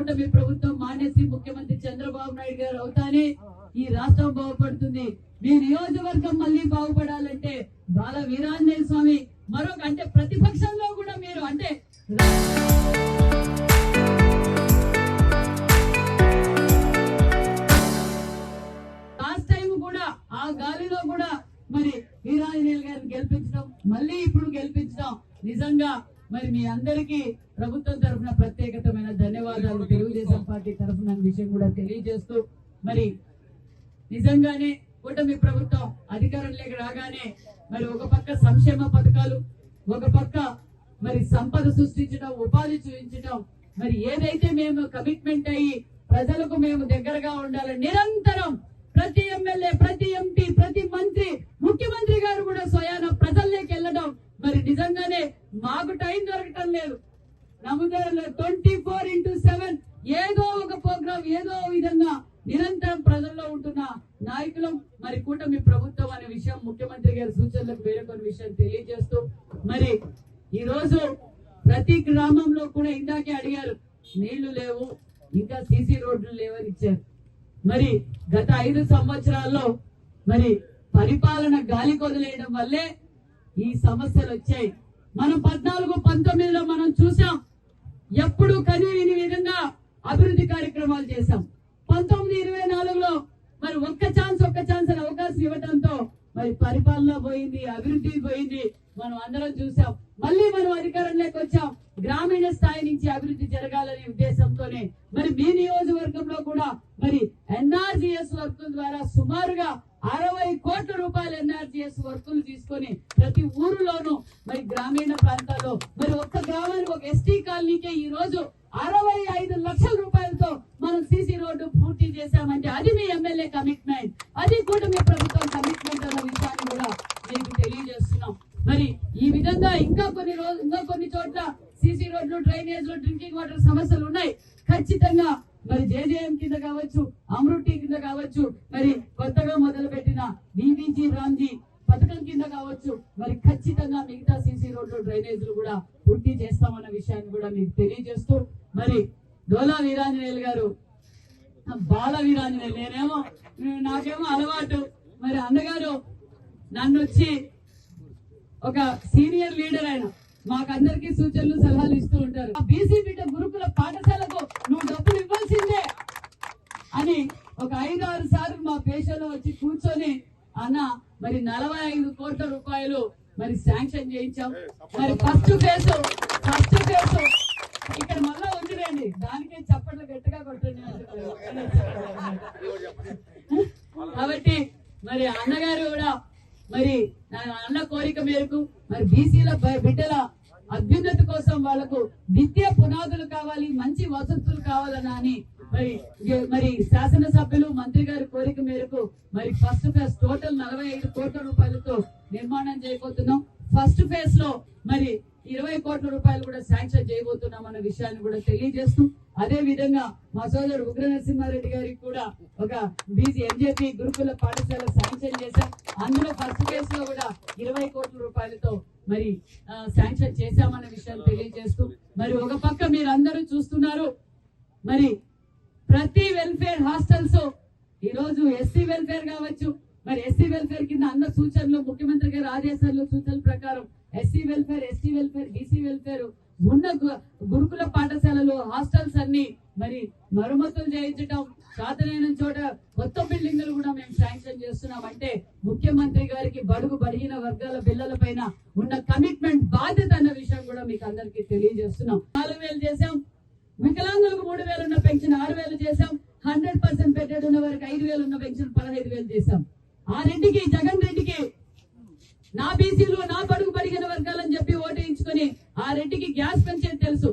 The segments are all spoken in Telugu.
కూటమి ప్రభుత్వం మానేసి ముఖ్యమంత్రి చంద్రబాబు నాయుడు గారు అవుతానే ఈ రాష్ట్రం బాగుపడుతుంది. మీ నియోజకవర్గం మళ్ళీ బాగుపడాలంటే బాల వీరాంజనేయ స్వామి మరొక అంటే ప్రతిపక్షంలో కూడా మీరు అంటే లాస్ట్ టైం కూడా ఆ గాలిలో కూడా మరి వీరాంజనేయులు గారిని గెలిపించడం మళ్ళీ ఇప్పుడు గెలిపించడం నిజంగా మరి మీ అందరికీ ప్రభుత్వం తరఫున ప్రత్యేకమైన ధన్యవాదాలు తెలుగుదేశం పార్టీ తరఫున విషయం కూడా తెలియజేస్తూ మరి నిజంగానే కూటమి ప్రభుత్వం అధికారంలోకి రాగానే మరి ఒక పక్క సంక్షేమ పథకాలు ఒక పక్క మరి సంపద సృష్టించడం ఉపాధి చూపించడం మరి ఏదైతే మేము కమిట్మెంట్ అయ్యి ప్రజలకు మేము దగ్గరగా ఉండాలని నిరంతరం ప్రతి ఎమ్మెల్యే ప్రతి ఎంపీ ప్రతి మంత్రి ముఖ్యమంత్రి గారు కూడా స్వయాన ప్రజల్లోకి వెళ్ళడం మరి నిజంగానే మాకు టైం దొరకటం లేదు. నమ్ముతారు 24/7 ఏదో ఒక ప్రోగ్రాం ఏదో విధంగా నిరంతరం ప్రజల్లో ఉంటున్న నాయకులం మరి కూటమి ప్రభుత్వం అనే విషయం ముఖ్యమంత్రి గారి సూచనలకు వేరొక విషయం తెలియజేస్తూ మరి ఈ రోజు ప్రతి గ్రామంలో కూడా ఇందాకే అడిగారు నీళ్లు లేవు ఇంకా సీసీ రోడ్లు లేవని ఇచ్చారు. మరి గత 5 సంవత్సరాల్లో మరి పరిపాలన గాలి కొదిలేయడం వల్లే ఈ సమస్యలు వచ్చాయి. మనం 14-19లో మనం చూసాం ఎప్పుడు కనివిని విధంగా అభివృద్ధి కార్యక్రమాలు చేశాం. 19-24లో మరి ఒక్క ఛాన్స్ అని అవకాశం ఇవ్వడంతో మరి పరిపాలన పోయింది, అభివృద్ధి పోయింది. మనం అందరం చూసాం. మళ్ళీ మనం అధికారంలోకి వచ్చాం. గ్రామీణ స్థాయి నుంచి అభివృద్ధి జరగాలనే ఉద్దేశంతోనే మరి మీ నియోజకవర్గంలో కూడా మరి ఎన్ఆర్జీఎస్ వర్కుల ద్వారా సుమారుగా 60 కోట్ల రూపాయల ఎన్ఆర్జీఎస్ వర్కులు తీసుకొని ప్రతి ఊరిలోనూ మరి గ్రామీణ ప్రాంతాల్లో మరి ఒక్క గ్రామానికి ఒక ఎస్టీ కాలనీకే ఈ రోజు 65 లక్షల రూపాయలతో మనం సీసీ రోడ్డు పూర్తి చేశామంటే అది మీ ఎమ్మెల్యే కమిట్మెంట్, అది కూడా మీ ప్రభుత్వం కమిట్మెంట్ అన్న విషయాన్ని కూడా మీకు తెలియజేస్తున్నాం. మరి ఈ విధంగా ఇంకా కొన్ని చోట్ల సీసీ రోడ్లు డ్రైనేజ్లు డ్రింకింగ్ వాటర్ సమస్యలు ఉన్నాయి. ఖచ్చితంగా మరి జేజేఎం కింద కావచ్చు అమృతి కింద కావచ్చు మరి కొత్తగా మొదలు పెట్టిన బీబీజీ రామ్జీ పథకం కింద కావచ్చు మరి ఖచ్చితంగా మిగతా సీసీ రోడ్లు డ్రైనేజ్లు కూడా పూర్తి చేస్తామన్న విషయాన్ని కూడా మీకు తెలియజేస్తూ మరి డోలా వీరాంజనేయులు గారు బాల వీరాంజనేయులు నాకేమో అలవాటు మరి అన్నగారు నన్ను వచ్చి ఒక సీనియర్ లీడర్ ఆయన మాకందరికి సూచనలు సలహాలు ఇస్తూ ఉంటారు. బీసీ బిడ్డ గురుకుల పాఠశాలకు నువ్వు డబ్బులు ఇవ్వాల్సిందే అని ఒక 5-6 సార్లు మా పేషలో వచ్చి కూర్చొని అన్న మరి 45 కోట్ల రూపాయలు మరి శాంక్షన్ చేయించాం. మరి ఫస్ట్ ఫేజ్ ఇక్కడ మళ్ళా ఉందిలేండి, దానికే చప్పట్లు గట్టిగా కొట్టండి. కాబట్టి మరి అన్నగారు కూడా మరి అన్న కోరిక మేరకు మరి బీసీల బిడ్డల అభ్యున్నతి కోసం వాళ్లకు విద్యా పునాదులు కావాలి, మంచి వసతులు కావాలని మరి శాసనసభ్యులు మంత్రి గారి కోరిక మేరకు మరి ఫస్ట్ ఫేజ్ టోటల్ 45 కోట్ల రూపాయలతో నిర్మాణం చేయబోతున్నాం. ఫస్ట్ ఫేజ్ లో మరి 20 కోట్ల రూపాయలు కూడా శాంక్షన్ చేయబోతున్నాం అన్న విషయాన్ని కూడా తెలియజేస్తూ అదే విధంగా మా సోదరుడు ఉగ్ర నరసింహారెడ్డి గారికి కూడా ఒక బీసీ ఎంజేపీ గురుకుల పాఠశాల శాంక్షన్ చేశాం. అందులో ఫస్ట్ ఫేజ్ లో కూడా 20 కోట్ల రూపాయలతో మరి శాంక్షన్ చేశామన్న విషయాన్ని తెలియజేస్తూ మరి ఒక పక్క మీరు అందరూ చూస్తున్నారు మరి ప్రతి వెల్ఫేర్ హాస్టల్స్ ఈ రోజు ఎస్సీ వెల్ఫేర్ కావచ్చు మరి ఎస్సీ వెల్ఫేర్ కింద అన్న సూచనలు ముఖ్యమంత్రి గారి ఆదేశాలు సూచనల ప్రకారం SC welfare ST welfare BC welfare ఉన్న గురుకుల పాఠశాలలు హాస్టల్స్ అన్ని మరి మరమ్మతులు చేయించడం సాధనైన చోట కొత్త బిల్డింగ్లు కూడా మేము శాంక్షన్ చేస్తున్నాం. అంటే ముఖ్యమంత్రి గారికి బడుగు బలహీన వర్గాల పిల్లల పైన ఉన్న కమిట్మెంట్ బాధ్యత అన్న విషయం కూడా మీకు అందరికీ తెలియజేస్తున్నాం. 4,000 చేశాం, వికలాంగులకు 3,000 ఉన్న పెన్షన్ 6,000 చేశాం, 100% పెట్టెడ్ ఉన్న వారికి 5,000 ఉన్న పెన్షన్ 15,000 చేశాం. ఆ రెడ్డికి జగన్ రెడ్డికి నా బీసీలు నా బడుగు బడిగిన వర్గాలని చెప్పి ఓటేయించుకొని ఆ రెడ్డికి గ్యాస్ పెంచేది తెలుసు.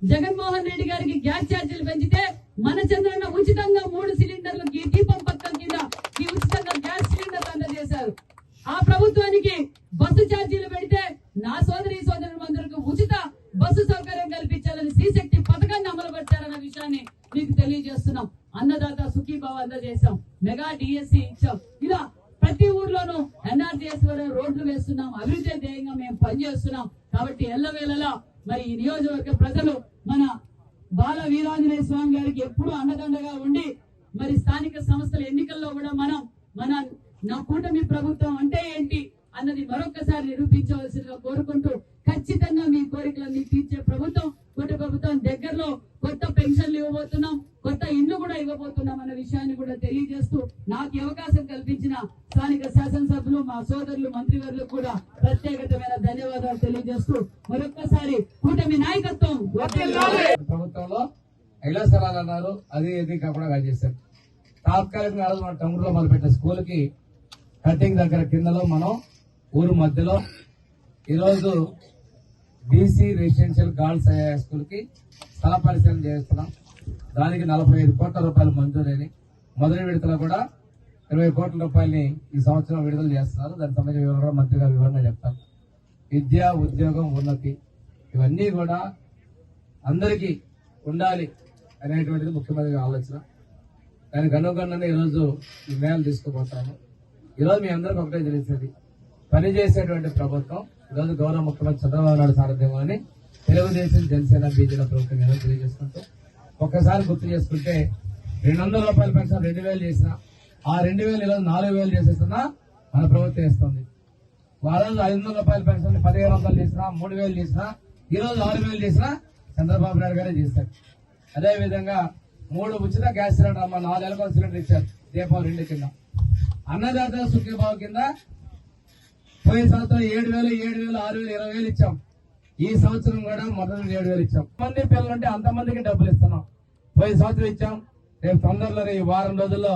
జగన్మోహన్ రెడ్డి గారికి గ్యాస్ ఛార్జీలు పెంచితే మన చంద్రన్న ఉచితంగా 3 సిలిండర్లు దీపం పథకం కింద ఉచితంగా గ్యాస్ సిలిండర్లు అందజేశారు. ఆ ప్రభుత్వానికి బస్సు ఛార్జీలు పెడితే నా సోదరులందరికీ ఉచిత బస్సు సౌకర్యం కల్పించాలని శ్రీశక్తి పథకాన్ని అమలు పట్టారన్న విషయాన్ని మీకు తెలియజేస్తున్నాం. అన్నదాత సుఖీభావ అందజేశాం, మెగా డిఎస్సి ఇచ్చాం. ఇలా ప్రతి ఊర్లోనూ ఎన్ఆర్జీఎస్ రోడ్లు వేస్తున్నాం, అభివృద్ధి ధ్యేయంగా మేము పనిచేస్తున్నాం. కాబట్టి ఎల్లవేళలా మరి ఈ నియోజకవర్గ ప్రజలు మన బాల వీరాంజనేయ స్వామి గారికి ఎప్పుడు అండదండగా ఉండి మరి స్థానిక సంస్థల ఎన్నికల్లో కూడా మన నా కూటమి ప్రభుత్వం అంటే ఏంటి అన్నది మరొకసారి నిరూపించవలసిందిగా కోరుకుంటూ ఖచ్చితంగా మీ కోరికలన్నీ తీర్చే ప్రభుత్వం కూటమి ప్రభుత్వం దగ్గరలో కొత్త పెన్షన్లు ఇవ్వబోతున్నాం, కొత్త ఇండ్లు కూడా ఇవ్వబోతున్నాం అన్న విషయాన్ని కూడా తెలియజేస్తూ నాకు ఈ అవకాశం కల్పించిన స్థానిక శాసనసభ్యులు మా సోదరులు మంత్రివర్యులకు కూడా ప్రత్యేకమైన ధన్యవాదాలు తెలియజేస్తూ మరొక్కసారి కూటమి నాయకత్వం ప్రభుత్వంలో ఇళ్ల స్థలాలు అన్నారు, అది ఇది కాకుండా చేశారు. తాత్కాలికంగా మన టంగురులో మొదలుపెట్టిన స్కూల్ కి కటింగ్ దగ్గర కిందలో మనం ఊరు మధ్యలో ఈరోజు బీసీ రెసిడెన్షియల్ గర్ల్స్ స్కూల్ కి స్థల పరిశీలన చేస్తున్నాం. దానికి 45 కోట్ల రూపాయలు మంజూరైన మొదటి విడతలో కూడా 20 కోట్ల రూపాయలని ఈ సంవత్సరం విడుదల చేస్తున్నారు. దానికి సంబంధించిన వివరాలు మంత్రి గారు వివరంగా చెప్తారు. విద్య, ఉద్యోగం, ఉన్నతి ఇవన్నీ కూడా అందరికీ ఉండాలి అనేటువంటిది ముఖ్యమంత్రి ఆలోచన. దానికి అనుగుణంగానే ఈరోజు ఈ నిర్ణయాలు తీసుకుపోతాము. ఈరోజు మీ అందరికి ఒకటే తెలిసేది, పనిచేసేటువంటి ప్రభుత్వం ఈరోజు గౌరవ ముఖ్యమంత్రి చంద్రబాబు నాయుడు సారథ్యంలోని తెలుగుదేశం, జనసేన, బీజేపీ ప్రభుత్వం ఏదో తెలియజేసుకుంటూ ఒక్కసారి గుర్తు చేసుకుంటే 200 రూపాయల పెన్షన్ 2000 చేసిన ఆ 2000 ఈరోజు 4000 చేసేస్తున్నా మన ప్రభుత్వం వేస్తుంది. ఆ రోజు 500 రూపాయల పెన్షన్ 1500 చేసినా 3000 చేసినా ఈ రోజు 6000 చేసినా చంద్రబాబు నాయుడు గారే చేశారు. అదేవిధంగా 3 ఉచిత గ్యాస్ సిలిండర్ అమ్మ 4 నెలలకు సిలిండర్ ఇచ్చారు దీపావళి 2 కింద. అన్నదాత సుఖీభావ కింద పోయిన సంవత్సరం 7,000, 7,000, 6,000, 20,000 ఇచ్చాం. ఈ సంవత్సరం కూడా మొదటి 7,000 ఇచ్చాం. మంది పిల్లలు ఉంటే అంతమందికి డబ్బులు ఇస్తున్నాం. పోయిన సంవత్సరం ఇచ్చాం, రేపు తొందరలో ఈ వారం రోజుల్లో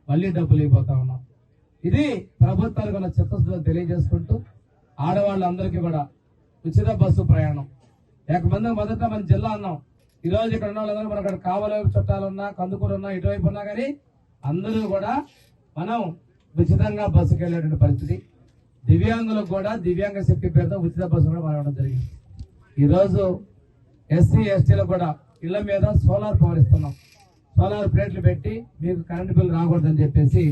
మళ్ళీ డబ్బులు ఇవ్వబోతా ఉన్నాం. ఇది ప్రభుత్వానికి ఉన్న చిత్తశుద్ధిని తెలియజేసుకుంటూ ఆడవాళ్ళందరికీ కూడా ఉచిత బస్సు ప్రయాణం. మొదట మన జిల్లా అన్నాం. ఈ రోజు ఇక్కడ ఉన్న వాళ్ళందరూ మన అక్కడ కావలి చుట్టాలున్నా, కందుకూరు ఉన్నా, ఇటువైపు ఉన్నా కానీ అందరూ కూడా మనం ఉచితంగా బస్సుకి వెళ్ళేటువంటి పరిస్థితి. దివ్యాంగులకు కూడా దివ్యాంగ శక్తి పేరుతో ఉచిత బస్సు కూడా మనం జరిగింది. ఈ రోజు ఎస్సీ ఎస్టీలకు కూడా ఇళ్ల మీద సోలార్ పవర్ ఇస్తున్నాం. సోలార్ ప్లేట్లు పెట్టి మీకు కరెంటు బిల్లు రాకూడదని చెప్పేసి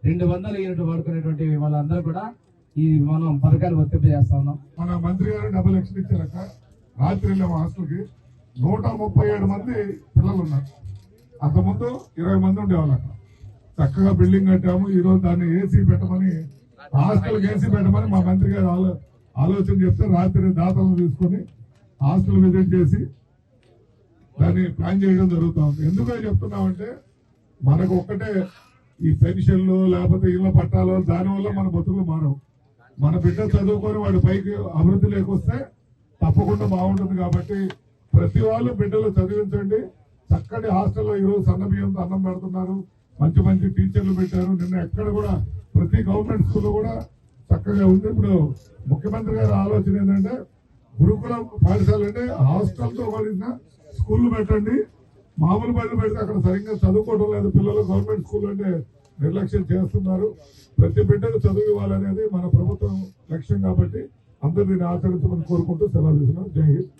200 యూనిట్లు వాడుకునేటువంటి వాళ్ళందరూ కూడా ఈ మనం పథకాన్ని వర్తింపజేస్తా ఉన్నాం. మన మంత్రి గారు 70 లక్షలు ఇచ్చారక రాత్రి వెళ్ళాము హాస్టల్కి. 137 మంది పిల్లలు ఉన్నారు. అంతకుముందు 20 మంది ఉండేవాళ్ళు. అక్కడ చక్కగా బిల్డింగ్ కట్టాము. ఈ రోజు దాన్ని ఏసీ పెట్టమని, హాస్టల్కి ఏసీ పెట్టమని మా మంత్రి గారు ఆలోచన చెప్తే రాత్రి దాతలను తీసుకొని హాస్టల్ విజిట్ చేసి దాన్ని ప్లాన్ చేయడం జరుగుతూ ఉంది. ఎందుకో చెప్తున్నామంటే మనకు ఒక్కటే ఈ పెన్షన్లు లేకపోతే ఇళ్ల పట్టాలు దానివల్ల మన బతుకులు మారవు. మన బిడ్డ చదువుకొని వాడి పైకి అభివృద్ధి లేకొస్తే తప్పకుండా బాగుంటుంది. కాబట్టి ప్రతి వాళ్ళు బిడ్డలు చదివించండి. చక్కటి హాస్టల్లో ఈరోజు సన్న బియ్యంతో అన్నం పెడుతున్నారు. మంచి మంచి టీచర్లు పెట్టారు. నిన్న ఎక్కడ కూడా ప్రతి గవర్నమెంట్ స్కూల్లో కూడా చక్కగా ఉంది. ఇప్పుడు ముఖ్యమంత్రి గారి ఆలోచన ఏంటంటే గురుకుల పాఠశాల అంటే హాస్టల్తో కలిసిన స్కూళ్ళు పెట్టండి. మామూలు బళ్ళు పెడితే అక్కడ సరిగ్గా చదువుకోవడం లేదు పిల్లలు. గవర్నమెంట్ స్కూల్ అంటే నిర్లక్ష్యం చేస్తున్నారు. ప్రతి బిడ్డకు చదువు ఇవ్వాలనేది మన ప్రభుత్వం లక్ష్యం. కాబట్టి అందరూ దీన్ని ఆచరించమని కోరుకుంటూ సెలవు తీసుకున్నాం. జై హింద్.